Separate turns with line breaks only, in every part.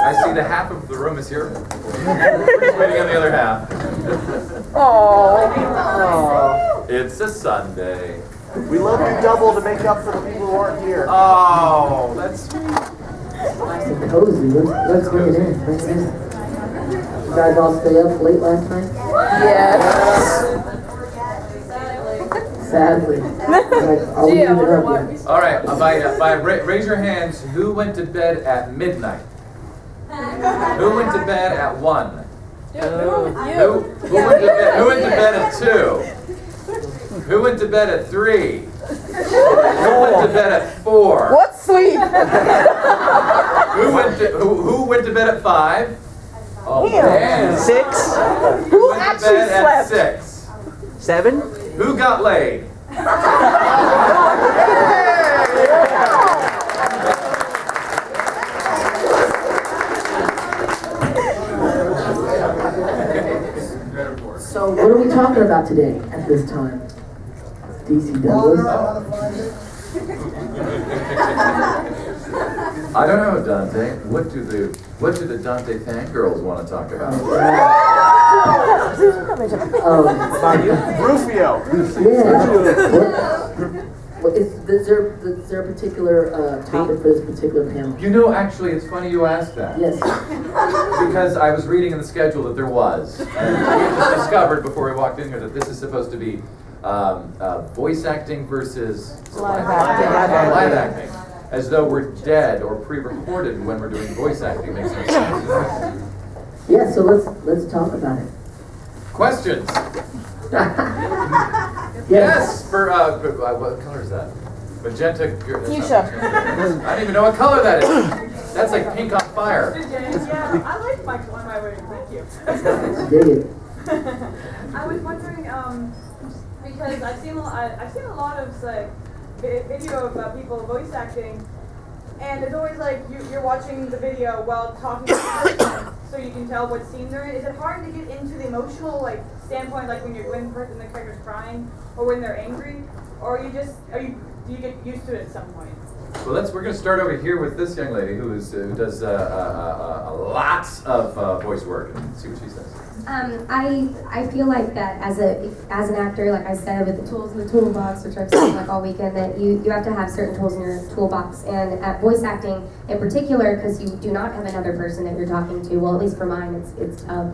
I see the half of the room is here. We're waiting on the other half.
Oh.
It's a Sunday.
We love you double to make up for the people who aren't here.
Oh, that's sweet.
Nice and cozy. Let's bring it in. Bring it in. You guys all stay up late last night?
Yes.
Sadly. I'll leave it up here.
All right, raise your hands. Who went to bed at midnight? Who went to bed at 1? Who went to bed at 2? Who went to bed at 3? Who went to bed at 4?
What's sweet?
Who went to bed at 5? Oh man.
6?
Who
Went to
actually
bed at
slept?
6?
7?
Who got laid?
So what are we talking about today at this time? DC Douglas?
I don't know, Dante. What do the Dante fangirls want to talk about?
Rufio.
Is there a particular topic for this particular panel?
You know, actually, it's funny you asked that.
Yes.
Because I was reading in the schedule that there was. And we just discovered before we walked in here that this is supposed to be voice acting versus
Live acting.
Live acting. As though we're dead or pre-recorded when we're doing voice acting. Makes no sense.
Yeah, so let's talk about it.
Questions? Yes. For what color is that? Magenta.
Fuchsia.
I don't even know what color that is. That's like pink on fire.
Yeah, I like my wedding. Thank you.
Dig it.
I was wondering, because I've seen a lot of like video about people voice acting, and it's always like you're watching the video while talking to the person, so you can tell what scene they're in. Is it hard to get into the emotional standpoint, like when the character's crying, or when they're angry, or do you get used to it at some point?
Well, we're going to start over here with this young lady who does lots of voice work, and see what she says.
I feel like that as an actor, like I said, with the tools in the toolbox, which I've said like all weekend, that you have to have certain tools in your toolbox. And at voice acting in particular, because you do not have another person that you're talking to. Well, at least for mine, it's tough.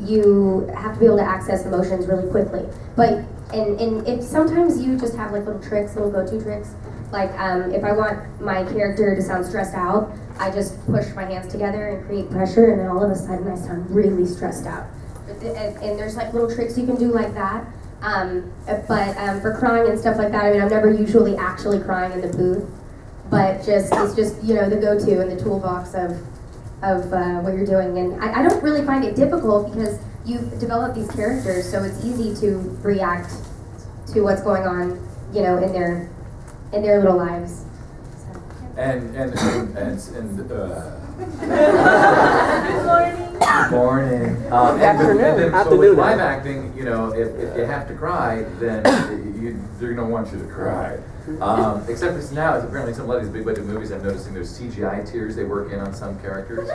You have to be able to access emotions really quickly. But and if sometimes you just have like little tricks, little go-to tricks. Like if I want my character to sound stressed out, I just push my hands together and create pressure, and then all of a sudden I sound really stressed out. And there's like little tricks you can do like that. But for crying and stuff like that, I mean, I'm never usually actually crying in the booth, but it's just the go-to in the toolbox of what you're doing. And I don't really find it difficult because you've developed these characters, so it's easy to react to what's going on, in their little lives.
And
Good
morning. And then, so with live acting, if you have to cry, then they're going to want you to cry. Except for now, apparently some of these big budget movies, I'm noticing there's CGI tears they work in on some characters.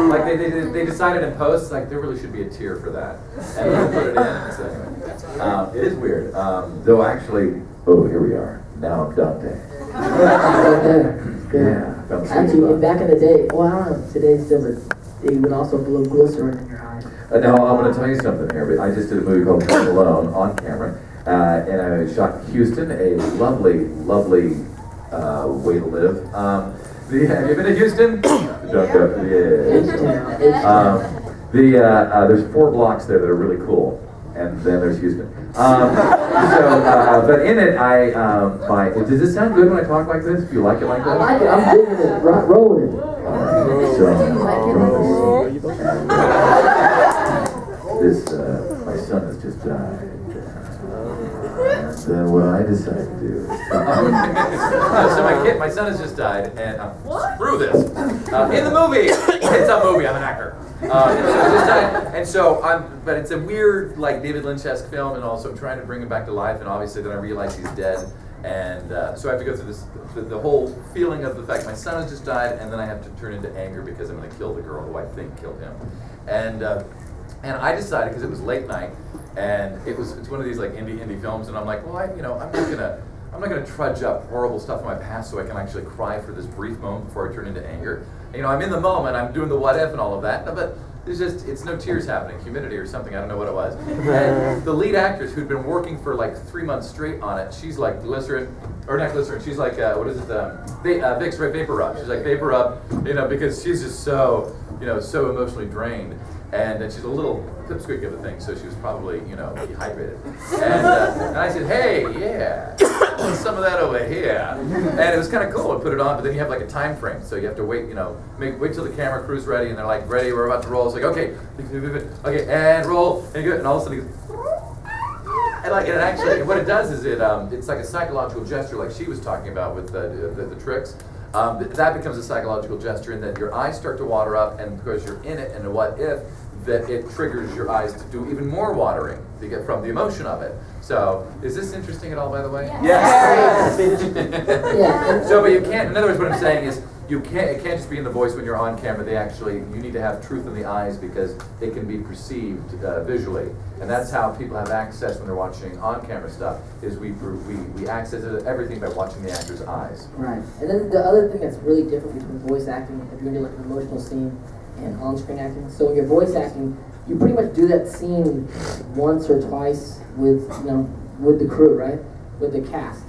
Like they decided in post, like there really should be a tear for that, and they'll put it in. So anyway, it is weird. Though actually, here we are. Now I'm Dante.
Good. Actually, back in the day, well, I don't know, today's different. They would also blow glycerin in your eyes.
Now I'm going to tell you something here. I just did a movie called Home Alone on camera. And I shot in Houston, a lovely, lovely way to live. Have you been to Houston? There's 4 blocks there that are really cool, and then there's Houston. But in it, does this sound good when I talk like this? Do you like it like that?
I like it. I'm digging it. Rolling it.
My son has just died. Then what I decided to do is so my son has just died, and screw this. In the movie, it's a movie. I'm an actor. But it's a weird, like David Lynch-esque film, and also trying to bring him back to life. And obviously, then I realized he's dead, And so I have to go through this, the whole feeling of the fact my son has just died, and then I have to turn into anger because I'm going to kill the girl who I think killed him. And I decided, because it was late night, and it's one of these like indie films, and I'm like, well, I'm not gonna trudge up horrible stuff in my past so I can actually cry for this brief moment before I turn into anger. I'm in the moment, I'm doing the what if and all of that, but it's no tears happening, humidity or something, I don't know what it was. And the lead actress who'd been working for like 3 months straight on it, she's like glycerin, or not glycerin, she's like, what is it, Vicks, right, Vapor Rub. She's like Vapor Rub, because she's just so, so emotionally drained. And she's a little pipsqueak of a thing, so she was probably, dehydrated. And I said, hey, yeah, some of that over here. And it was kind of cool. I put it on, but then you have like a time frame, so you have to wait, wait till the camera crew's ready, and they're like, ready, we're about to roll. It's like, okay, and roll, and you go, and all of a sudden, and it actually, what it does is it's like a psychological gesture, like she was talking about with the tricks. That becomes a psychological gesture in that your eyes start to water up, and because you're in it, and a what if, that it triggers your eyes to do even more watering to get from the emotion of it. So, is this interesting at all, by the way?
Yes.
Yeah.
So, but you can't, in other words, what I'm saying is, it can't just be in the voice when you're on camera. You need to have truth in the eyes because it can be perceived visually. And that's how people have access when they're watching on-camera stuff, is we access everything by watching the actor's eyes.
Right. And then the other thing that's really different between voice acting, if you're doing like an emotional scene, and on-screen acting. So when you're voice acting, you pretty much do that scene once or twice with the crew, right? With the cast.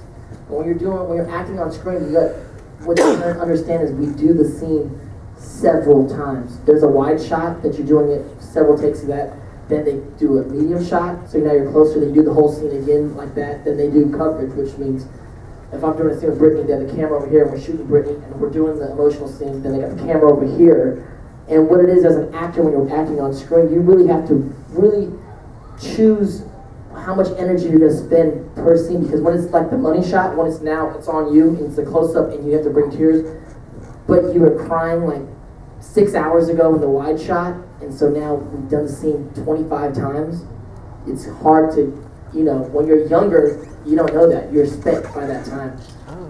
But when you're acting on screen, what you have to understand is we do the scene several times. There's a wide shot that you're doing it several takes of that. Then they do a medium shot, so now you're closer. Then you do the whole scene again like that. Then they do coverage, which means if I'm doing a scene with Brittany, they have the camera over here, and we're shooting Brittany, and we're doing the emotional scene. Then they got the camera over here. And what it is as an actor when you're acting on screen, you really have to really choose how much energy you're going to spend per scene, because when it's like the money shot, when it's on you, and it's a close-up and you have to bring tears, but you were crying like 6 hours ago in the wide shot, and so now we've done the scene 25 times. It's hard to, when you're younger, you don't know that. You're spent by that time.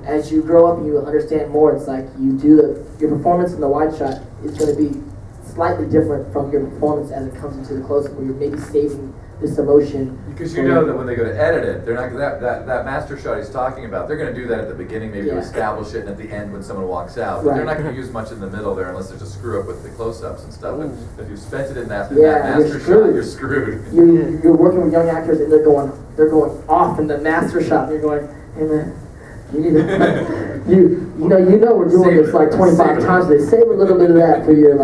As you grow up and you understand more, it's like your performance in the wide shot is going to be slightly different from your performance as it comes into the close-up, where you're maybe saving this emotion.
Because you know that when they go to edit it, they're not that master shot he's talking about. They're going to do that at the beginning, maybe to establish it, and at the end when someone walks out. But they're not going to use much in the middle there unless there's a screw up with the close-ups and stuff. And if you've spent it in that master shot, you're screwed.
You're working with young actors, and they're going off in the master shot, and you're going, hey man, you need to, we're doing this like 25 times. They save a little bit of that for your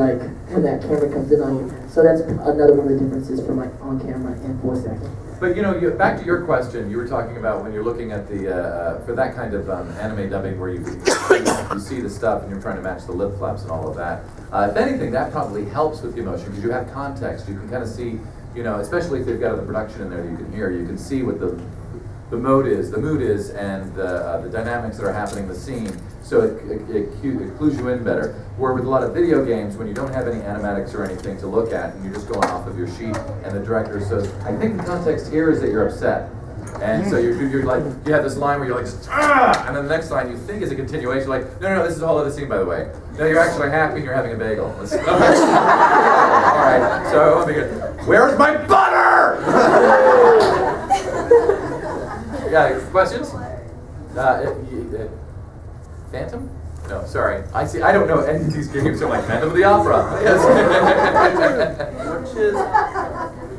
when that camera comes in on you. So that's another one of the differences from on camera and voice acting.
But back to your question, you were talking about when you're looking at the for that kind of anime dubbing where you see the stuff and you're trying to match the lip flaps and all of that. If anything, that probably helps with the emotion because you have context. You can kind of see, especially if they've got the production in there that you can hear. You can see what the mood is, and the dynamics that are happening in the scene, so it clues you in better. Where with a lot of video games, when you don't have any animatics or anything to look at, and you're just going off of your sheet, and the director says, I think the context here is that you're upset. And so you're like, you have this line where you're like, and then the next line you think is a continuation, like, no, this is a whole other scene, by the way. No, you're actually happy and you're having a bagel. All right, so let me get, where's my butter? Yeah, questions? Phantom? No, sorry. I don't know any of these games. I'm like Phantom of the Opera. Yes.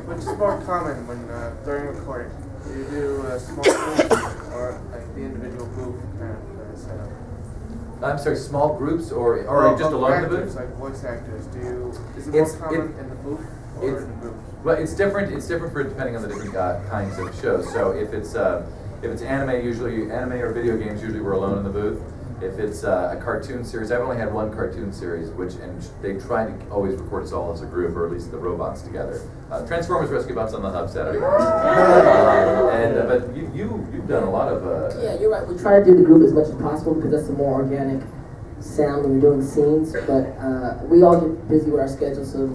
Which is more common when during recording? Do you do a small group or like the individual group kind of setup?
I'm sorry, small groups or just alone in the booth?
Like voice actors. Is it more common in the booth or in the groups?
Well, it's different. It's different for depending on the different kinds of shows. So if it's anime or video games, usually we're alone in the booth. If it's a cartoon series, I've only had one cartoon series, and they try to always record us all as a group, or at least the robots together. Transformers Rescue Bots on the Hub Saturday morning. But you've done a lot of.
Yeah, you're right. We try to do the group as much as possible because that's the more organic sound when we're doing scenes. But we all get busy with our schedules, so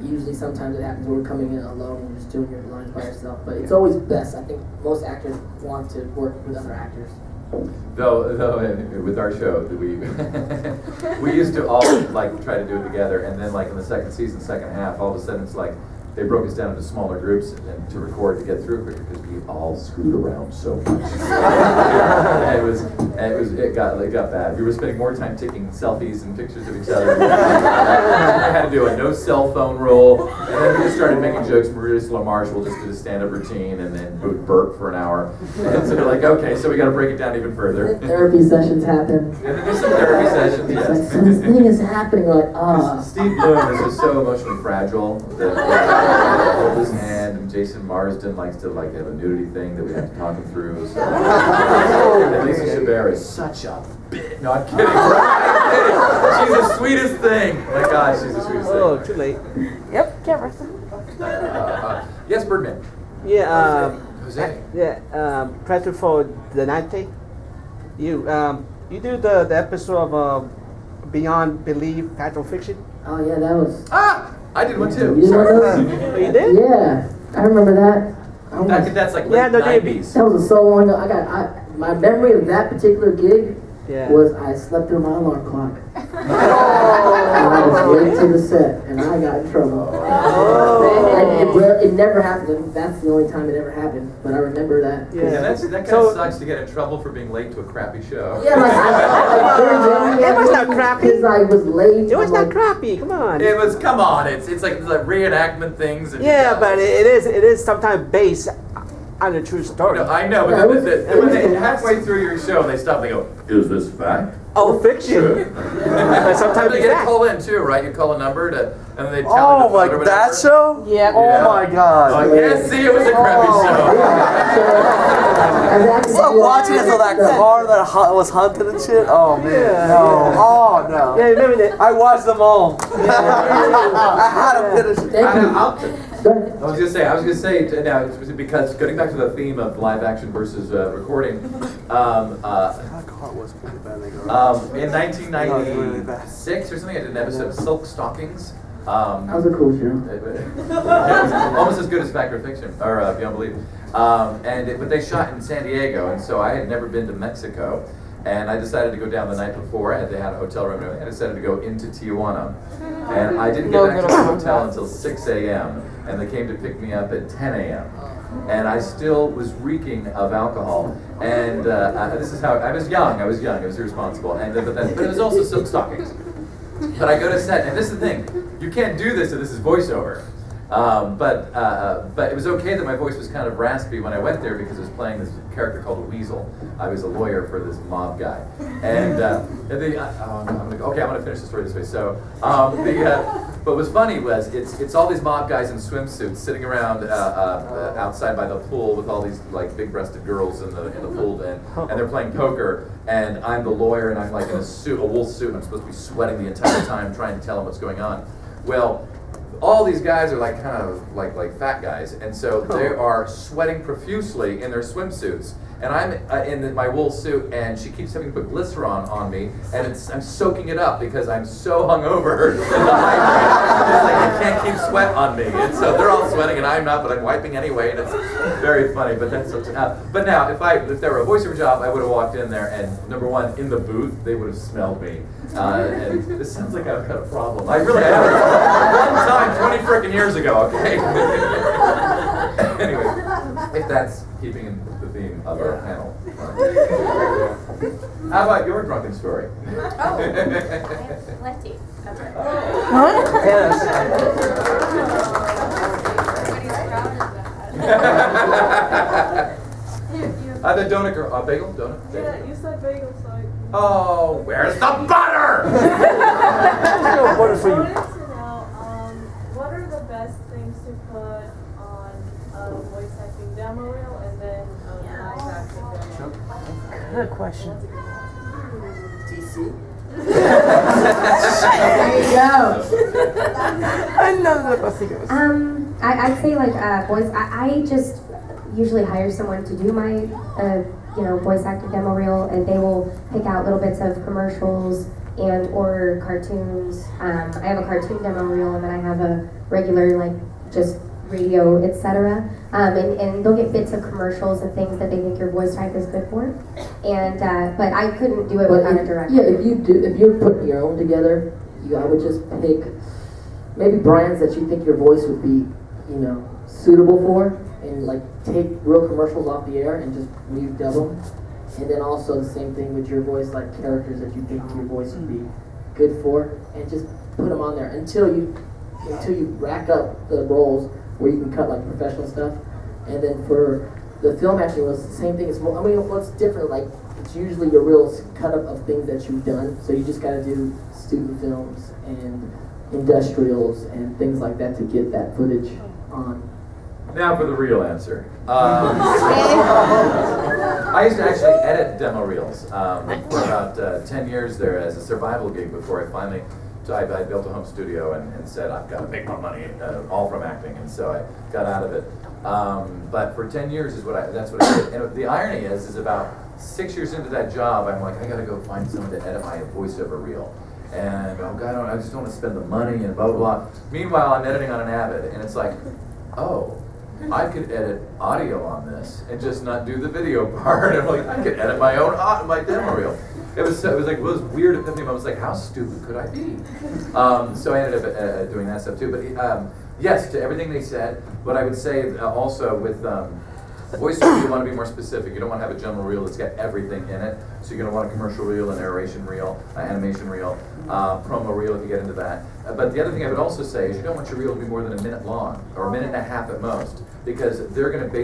usually sometimes it happens where we're coming in alone and just doing your lines by yourself. But it's always best. I think most actors want to work with other actors.
Though with our show, we we used to all like try to do it together, and then like in the second season, second half, all of a sudden it's like they broke us down into smaller groups and to record to get through quicker because we all screwed around so much. it got bad. We were spending more time taking selfies and pictures of each other. We had to do a no cell phone rule, and then we just started making jokes. Maria Marsh will just do the stand-up routine and then burp for an hour. And so they're like, okay, so we got to break it down even further.
Therapy sessions happen.
And then there's some therapy sessions.
It's
Yes.
like, so this thing is happening. We're like, ah.
Steve Bloom is just so emotionally fragile that hold his hand, and Jason Marsden likes to like have a nudity thing that we have to talk him through. So. And Lisa Chabert is such a bitch. No, I'm kidding. I'm kidding. She's the sweetest thing. My God, she's the sweetest thing.
Oh, too late.
Yep, camera.
Yes, Birdman.
Yeah,
Jose.
present for the Dante. You do the episode of Beyond Belief, Factual Fiction.
Oh yeah, that was.
I did one
You
too.
didn't know
Oh,
that?
you did?
Yeah, I remember that.
That's like
Yeah,
late
no, they-
90s.
That was so long ago. My memory of that particular gig
Yeah.
was I slept through my alarm clock. And I was late to the set, and I got in trouble. It never happened. That's the only time it ever happened. But I remember that.
Yeah.
Yeah, that kind
So-
of sucks to get in trouble for being late to a crappy show.
Yeah, like
It was not crappy.
because I was late.
It was
I'm
not
like,
crappy. Come on.
It was, come on, it's like reenactment things. And
Yeah, but it is sometimes based on a true story.
No, I know,
Yeah,
but
it was-
when they halfway through your show, they stop and they go, is this fact?
Oh, fiction. But sometimes
You
it's
get a
fact.
call in too, right? You call a number to, and then they tell you
Oh,
to vote or
like
whatever.
that show?
Yep.
Oh my god.
Oh, yeah, see, it was a crappy show.
It's like watching it till that car that was hunted and shit. Oh man.
Yeah.
No. Oh no.
Yeah, remember that?
I watched them all. I had to finish it.
Thank you. Go ahead.
I was gonna say now because getting back to the theme of live action versus recording.
That car was pretty bad.
In 1996 or something, I did an episode of Silk Stockings.
That was a cool show.
Almost as good as Fact or Fiction, or Beyond Belief. But they shot in San Diego, and so I had never been to Mexico, and I decided to go down the night before. They had a hotel room, and I decided to go into Tijuana, and I didn't get back to the hotel until 6 a.m., and they came to pick me up at 10 a.m. And I still was reeking of alcohol, and this is how I was young. I was irresponsible, but it was also Silk Stockings. But I go to set, and this is the thing: you can't do this if this is voiceover. But it was okay that my voice was kind of raspy when I went there because I was playing this character called a Weasel. I was a lawyer for this mob guy, I'm gonna finish the story this way. So, but what's funny was it's all these mob guys in swimsuits sitting around outside by the pool with all these like big-breasted girls in the pool, and they're playing poker, and I'm the lawyer, and I'm like in a wool suit, and I'm supposed to be sweating the entire time trying to tell them what's going on. Well, all these guys are like kind of like fat guys, and so they are sweating profusely in their swimsuits, and I'm in my wool suit, and she keeps having to put glycerin on me, and I'm soaking it up because I'm so hungover. It's like I can't keep sweat on me, and so they're all sweating, and I'm not, but I'm wiping anyway, and it's very funny. But that's but now if there were a voiceover job, I would have walked in there, and number one, in the booth, they would have smelled me. And this sounds like I've got a problem. I really had one time 20 frickin' years ago, okay? Anyway, if that's keeping in the theme of our panel. How about your drunken story?
Let's see. Okay.
The donut girl, bagel, donut.
Yeah, you said bagel, so I...
Oh, where's the butter?
What is
I
for you?
wanted to know, what are the best things to put on a voice acting demo reel and then a live acting demo?
Good question.
DC.
There you go. Another secret.
I'd say like voice. I just usually hire someone to do my voice acting demo reel, and they will pick out little bits of commercials and or cartoons. I have a cartoon demo reel, and then I have a regular like just radio, etc. And they'll get bits of commercials and things that they think your voice type is good for. And but I couldn't do it
But
without
if,
a director.
yeah, if you're putting your own together, I would just pick maybe brands that you think your voice would be, suitable for, and like take real commercials off the air and just redub them. And then also the same thing with your voice, like characters that you think your voice would be good for, and just put them on there until you rack up the roles where you can cut like professional stuff. And then for the film acting was the same thing. It's more, what's different, like it's usually your real cut up of things that you've done. So you just gotta do student films and industrials and things like that to get that footage on.
Now for the real answer. I used to actually edit demo reels for about 10 years there as a survival gig before I finally, I built a home studio and said I've got to make my money all from acting, and so I got out of it. But for 10 years that's what I did. And the irony is about 6 years into that job, I'm like, I got to go find someone to edit my voiceover reel. And oh God, I just don't want to spend the money and blah, blah, blah. Meanwhile, I'm editing on an Avid, and it's like, oh, I could edit audio on this and just not do the video part. I'm like, I could edit my demo reel. It was weird epiphany. I was like, how stupid could I be? So I ended up doing that stuff too. But yes, to everything they said. But I would say also with voiceover, you want to be more specific. You don't want to have a general reel that's got everything in it. So you're going to want a commercial reel, a narration reel, an animation reel, promo reel if you get into that. But the other thing I would also say is you don't want your reel to be more than a minute long, or a minute and a half at most, because they're going to,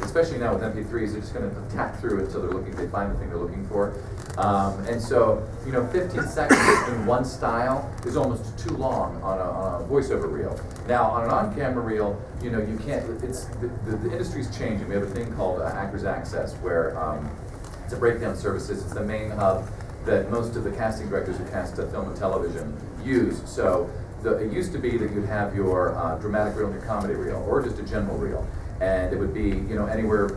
especially now with MP3s, they're just going to tap through it until they find the thing they're looking for. And so, 15 seconds in one style is almost too long on a voiceover reel. Now, on an on-camera reel, you can't, the industry's changing. We have a thing called Actors Access, where it's a breakdown services. It's the main hub that most of the casting directors who cast film and television use. So it used to be that you'd have your dramatic reel and your comedy reel, or just a general reel. And it would be, anywhere,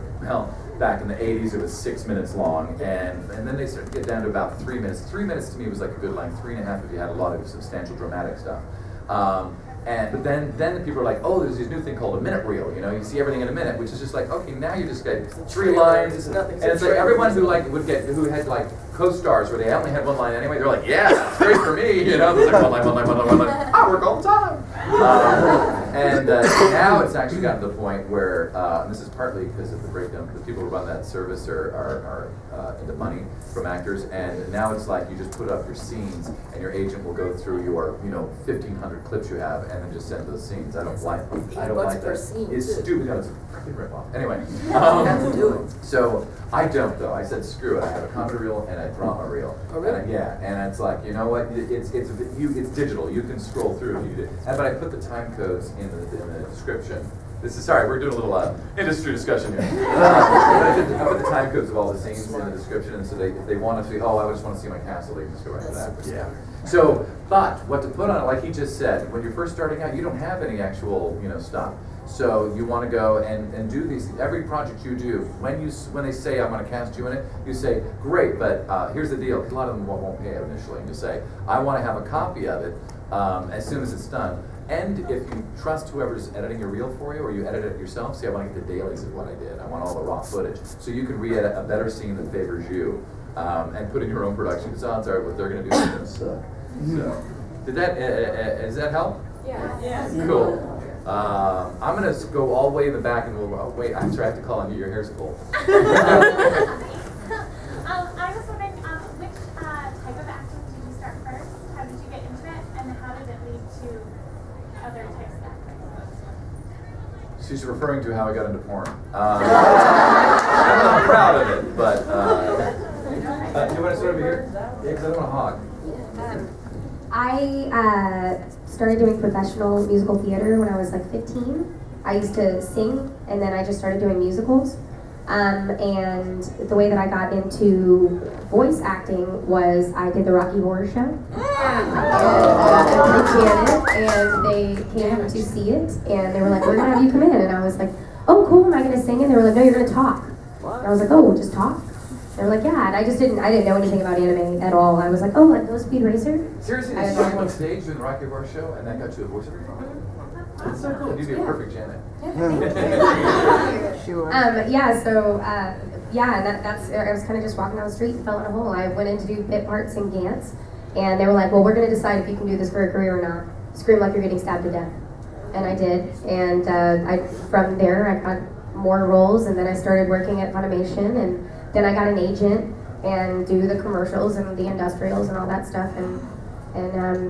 back in the 80s it was 6 minutes long, and then they started to get down to about 3 minutes. 3 minutes to me was like a good length, 3.5 if you had a lot of substantial dramatic stuff. But then the people are like, oh, there's this new thing called a minute reel. You see everything in a minute, which is just like, okay, now you just get 3 lines, and it's like everyone who had like co-stars where they only had 1 line anyway, they're like, yeah, that's great for me. There's like one line. I work all the time. And now it's actually gotten to the point where, and this is partly because of the breakdown, because people who run that service are into money from actors, and now it's like you just put up your scenes, and your agent will go through your 1,500 clips you have, and then just send those scenes. I don't like that. It's stupid. It's a freaking ripoff. Anyway, so I don't though. I said screw it. I have a comedy reel and a drama reel. Oh, really? And it's like, you know what? It's digital. You can scroll through if you do. But I put the time codes in the description. We're doing a little industry discussion here. I put the time codes of all the scenes in the description, and so if they want to see, I just want to see my castle, they can just go right to that. Yeah. So, but what to put on it, like he just said, when you're first starting out, you don't have any actual, stuff. So you want to go and do these. Every project you do, when they say I'm going to cast you in it, you say great, but here's the deal. Because a lot of them won't pay it initially, and you say I want to have a copy of it as soon as it's done. And if you trust whoever's editing your reel for you, or you edit it yourself, say I want to get the dailies of what I did. I want all the raw footage, so you can re-edit a better scene that favors you, and put in your own production. Because odds are what they're going to do is going to suck. So, does that help?
Yeah.
Cool. I'm going to go all the way in the back, and we'll wait. I'm sorry, I have to call on you. Your hair's cool.
I was wondering, which type of acting did you start first? How did you get into it, and how did it lead to other types of acting?
She's referring to how I got into porn. I'm not proud of it, but do you want to start over here? Yeah, because I don't want to hog.
I started doing professional musical theater when I was like 15. I used to sing, and then I just started doing musicals. And the way that I got into voice acting was I did the Rocky Horror Show. And they came to see it, and they were like, we're going to have you come in. And I was like, oh, cool, am I going to sing? And they were like, no, you're going to talk. And I was like, oh, just talk? They were like, yeah, and I didn't know anything about anime at all. I was like, oh, like Go Speed Racer?
Seriously,
I
you
had
started
no
on
idea.
stage doing the Rocky Horror Show, and that got you a voiceover? That's so cool. You'd be a perfect Janet.
Sure.
Yeah, so, yeah, and that's, I was kind of just walking down the street and fell in a hole. I went in to do bit parts in Gantz, and they were like, well, we're going to decide if you can do this for a career or not. Scream like you're getting stabbed to death. And I did, and from there I got more roles, and then I started working at Funimation, and then I got an agent and do the commercials and the industrials and all that stuff, and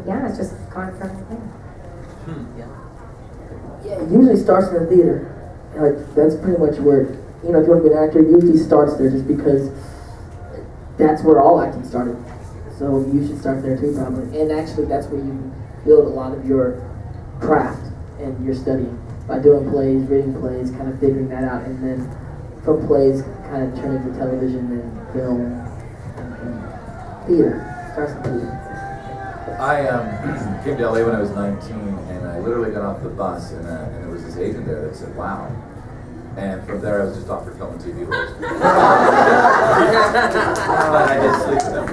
yeah, it's just gone from there.
Yeah, it usually starts in the theater. Like, that's pretty much where, you know, if you want to be an actor, it usually starts there just because that's where all acting started. So you should start there too, probably. And actually, that's where you build a lot of your craft and your studying by doing plays, reading plays, kind of figuring that out, and then from plays, kind of turning to television and film and theater. Starts in theater.
I came to LA when I was 19, and I literally got off the bus, and there was this agent there that said, wow. And from there, I was just offered film and TV roles. But I did sleep with them.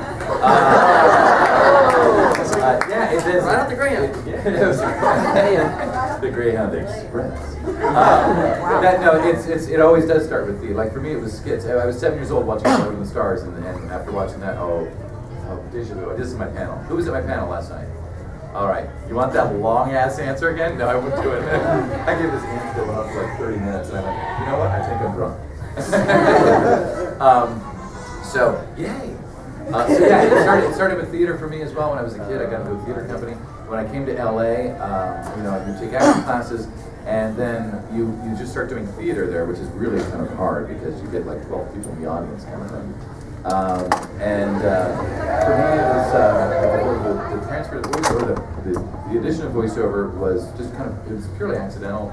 Yeah, it is.
Right off the Greyhound.
It was the Greyhound Express. It always does start with the, like for me, it was skits. I was 7 years old watching Lord of the Stars, and after watching that, this is my panel. Who was at my panel last night? All right. You want that long-ass answer again? No, I wouldn't do it. I gave this answer that went on for like 30 minutes, and I went, you know what? I think I'm drunk. So, yay. It started with theater for me as well. When I was a kid, I got into a theater company. When I came to LA, you take acting classes, and then you just start doing theater there, which is really kind of hard because you get like 12 people in the audience kind of thing. For me, it was the transfer to voiceover, the addition of voiceover was just it was purely accidental.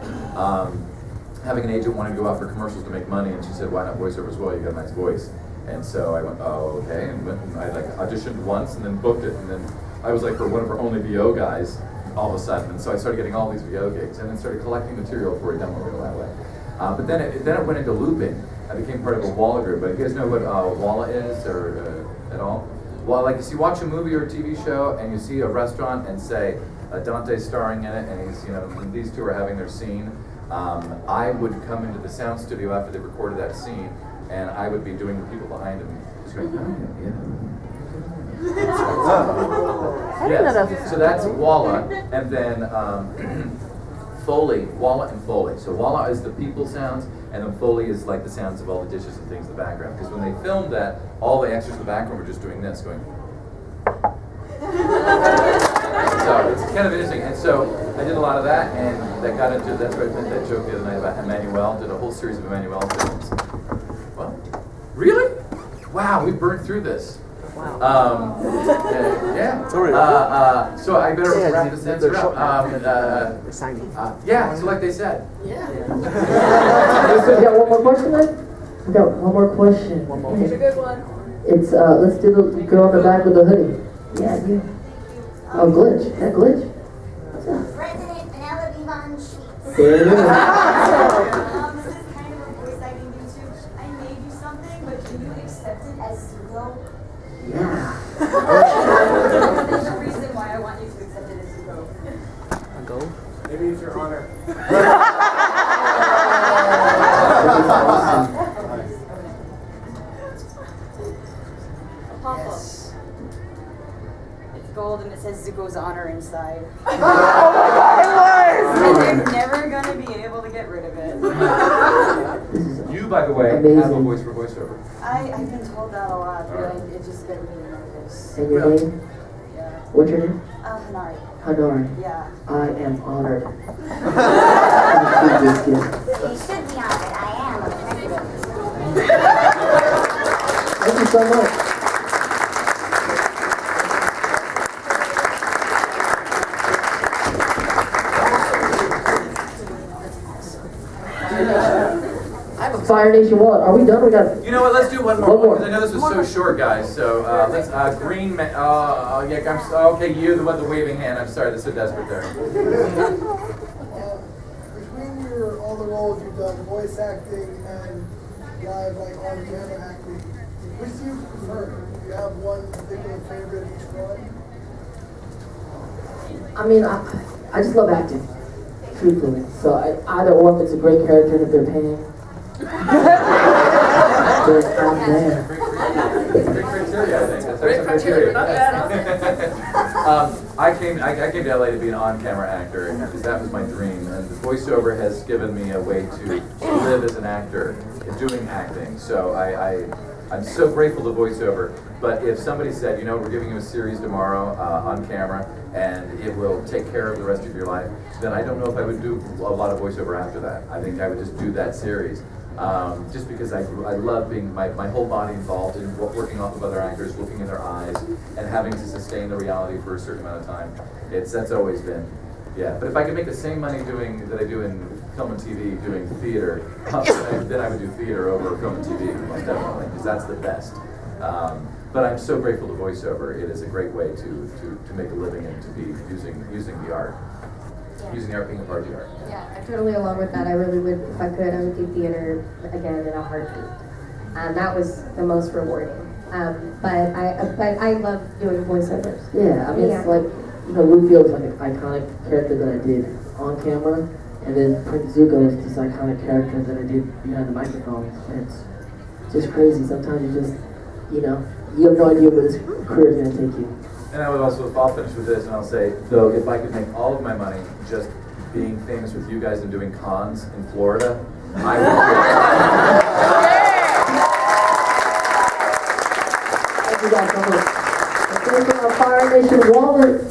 Having an agent wanted to go out for commercials to make money, and she said, why not voiceover as well? You got a nice voice. And so I went, oh, okay, and I auditioned once and then booked it, and then I was like one of her only VO guys all of a sudden, and so I started getting all these VO gigs, and then started collecting material for a demo reel that way. But then it went into looping. I became part of a WALA group. But you guys know what WALA is, or at all? Well, like if you watch a movie or a TV show and you see a restaurant and say Dante starring in it, and he's and these two are having their scene. I would come into the sound studio after they recorded that scene, and I would be doing the people behind him. Just going, yes. So that's WALA, and then Foley, WALA and Foley. So WALA is the people sounds, and then Foley is like the sounds of all the dishes and things in the background. Because when they filmed that, all the extras in the background were just doing this, going. So it's kind of interesting. And so I did a lot of that, and that's where I did that joke the other night about Emmanuel. Did a whole series of Emmanuel films. Well, really? Wow, we burned through this. Wow. Yeah.
Sorry.
So I better wrap this answer up. Yeah, so like they said.
Yeah. So we got one more question then? We got one more question.
Here's a good one.
It's, let's do the girl in the back with the hoodie. Yeah, you. Oh, Glitch. That Glitch. What's up?
President Penelope Von Schweetz.
There it is.
This is kind of a voice acting thing too. I made you something, but can you accept it as Zuko?
Yeah.
There's a reason why I want you to accept it as Zuko.
Go.
Maybe it's your honor.
Pop-up. It's gold and it says Zuko's honor inside.
Oh my God,
And they're never gonna be able to get rid of it.
You, by the way,
Amazing.
have a voice for voiceover.
I've been told that a lot, but it just getting me nervous.
And your name?
Yeah.
What's your name?
Hanari.
Hanari.
Yeah.
I am honored.
You should be honored. I am a president.
Thank you so much. I have a Fire Nation wallet. Are we done? We got.
You know what? Let's do one more.
One more.
Because I know this was so short, guys. So let's green man. Okay, you, the one with the waving hand. I'm sorry, that's so desperate there.
Between all the roles you've done, voice acting and live, like on camera acting, Which do you prefer? Do you have one particular favorite each one?
I mean, I just love acting, truthfully. So either or, if it's a great character that they're paying, then I'm there.
Great criteria, I think. That's great criteria. Not bad. I came to LA to be an on-camera actor because that was my dream, and the voiceover has given me a way to live as an actor, doing acting. So I'm so grateful to voiceover. But if somebody said, you know, we're giving you a series tomorrow on camera, and it will take care of the rest of your life, then I don't know if I would do a lot of voiceover after that. I think I would just do that series. Just because I love being my whole body involved in working off of other actors, looking in their eyes, and having to sustain the reality for a certain amount of time. That's always been, yeah. But if I could make the same money that I do in film and TV doing theater, then I would do theater over film and TV, most definitely, because that's the best. But I'm so grateful to voiceover. It is a great way to make a living and to be using the art. Using the art, being a part of the art.
Yeah, I'm totally along with that. I really would, if I could, I would do theater again in a heartbeat. That was the most rewarding. But I love doing voiceovers.
Yeah, I mean, it's like, you know, Luffy was like an iconic character that I did on camera, and then Prince Zuko is this iconic character that I did behind the microphone. And it's just crazy. Sometimes you just, you know, you have no idea where this career is going to take you.
And I'll finish with this, and I'll say, though, if I could make all of my money just being famous with you guys and doing cons in Florida, I would do it.
Thank you guys so much. Let's go to our Fire Nation Walrus.